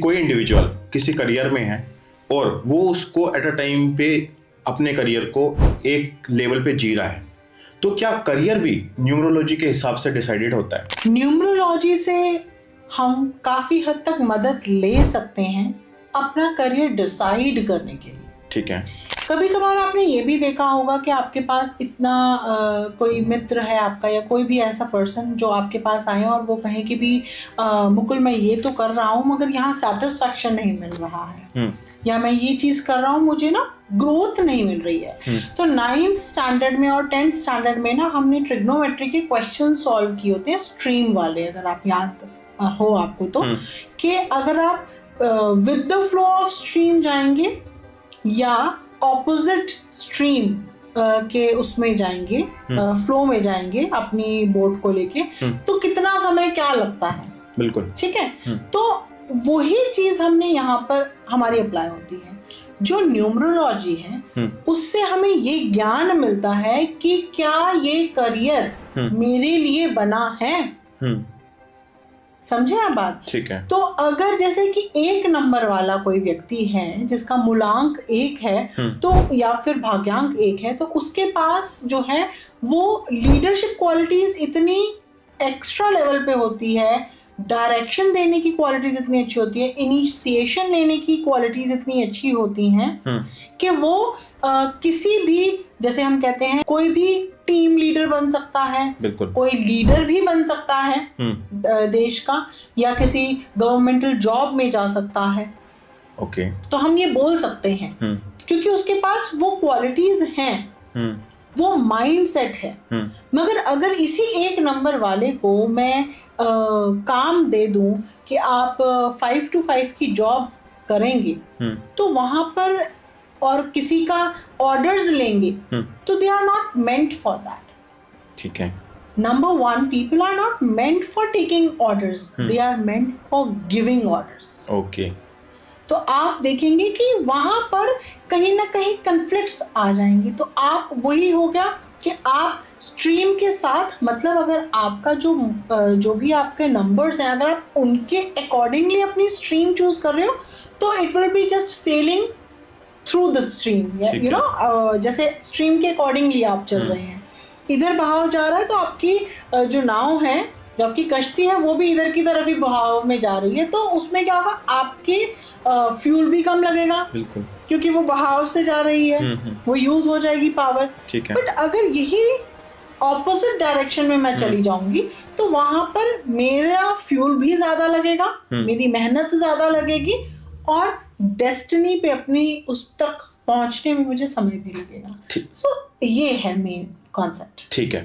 कोई इंडिविजुअल किसी करियर में है और वो उसको एट अ टाइम पे अपने करियर को एक लेवल पे जी रहा है, तो क्या करियर भी न्यूमरोलॉजी के हिसाब से डिसाइडेड होता है? न्यूमरोलॉजी से हम काफी हद तक मदद ले सकते हैं अपना करियर डिसाइड करने के लिए। ठीक है। कभी कभार आपने ये भी देखा होगा कि आपके पास इतना कोई मित्र है आपका या कोई भी ऐसा पर्सन जो आपके पास आए और वो कहे कि भी मुकुल मैं ये तो कर रहा हूँ मगर यहाँ सेटिस्फैक्शन नहीं मिल रहा है, या मैं ये चीज़ कर रहा हूँ मुझे ना ग्रोथ नहीं मिल रही है। तो 9th स्टैंडर्ड में और 10th स्टैंडर्ड में ना हमने ट्रिग्नोमेट्री के क्वेश्चन सॉल्व किए होते हैं स्ट्रीम वाले, अगर आप याद हो आपको तो, कि अगर आप with the flow of stream जाएंगे या ऑपोजिट स्ट्रीम के उसमें जाएंगे, फ्लो में जाएंगे अपनी बोट को लेके, तो कितना समय क्या लगता है। बिल्कुल ठीक है। तो वही चीज हमने यहाँ पर हमारी अप्लाई होती है। जो न्यूमरोलॉजी है उससे हमें ये ज्ञान मिलता है कि क्या ये करियर मेरे लिए बना है। समझे आप बात? ठीक है। तो अगर जैसे कि 1 नंबर वाला कोई व्यक्ति है जिसका मूलांक 1 है तो या फिर भाग्यांक 1 है, तो उसके पास जो है वो लीडरशिप क्वालिटीज इतनी एक्स्ट्रा लेवल पे होती है, डायरेक्शन देने की क्वालिटीज इतनी अच्छी होती है, इनिशिएशन लेने की क्वालिटीज इतनी अच्छी होती हैं कि वो किसी भी, जैसे हम कहते हैं, कोई भी टीम लीडर बन सकता है, बिल्कुल कोई लीडर भी बन सकता है देश का, या किसी गवर्नमेंटल जॉब में जा सकता है। ओके। तो हम ये बोल सकते हैं क्योंकि उसके पास वो क्वालिटीज हैं, वो माइंडसेट है। मगर अगर इसी 1 नंबर वाले को मैं काम दे दूं कि आप 5 to 5 की जॉब करेंगे, तो वहां पर और किसी का ऑर्डर्स लेंगे, तो they are not meant for that. ठीक है। Number 1, people are not meant for taking orders, they are meant for giving orders. Okay. तो आप देखेंगे कि वहां पर कहीं ना कहीं कन्फ्लिक्ट्स आ जाएंगे। तो आप वही हो गया कि आप स्ट्रीम के साथ, मतलब अगर आपका जो भी आपके नंबर्स हैं, अगर आप उनके अकॉर्डिंगली अपनी स्ट्रीम चूज कर रहे हो, तो it will be just selling through the stream, you know, जैसे स्ट्रीम के अकॉर्डिंगली आप चल रहे हैं। इधर बहाव जा रहा है तो आपकी जो नाव है, जो आपकी कश्ती है, वो भी इधर की तरफ ही बहाव में जा रही है, तो उसमें क्या होगा, आपके फ्यूल भी कम लगेगा, बिल्कुल, क्योंकि वो बहाव से जा रही है, वो यूज हो जाएगी पावर। ठीक है। बट अगर यही ऑपोजिट डायरेक्शन में मैं चली जाऊंगी तो वहां पर मेरा फ्यूल भी ज्यादा लगेगा, मेरी मेहनत ज्यादा लगेगी, और डेस्टिनी पे अपनी उस तक पहुंचने में मुझे समय भी लगेगा। सो ये है मेन कॉन्सेप्ट। ठीक है।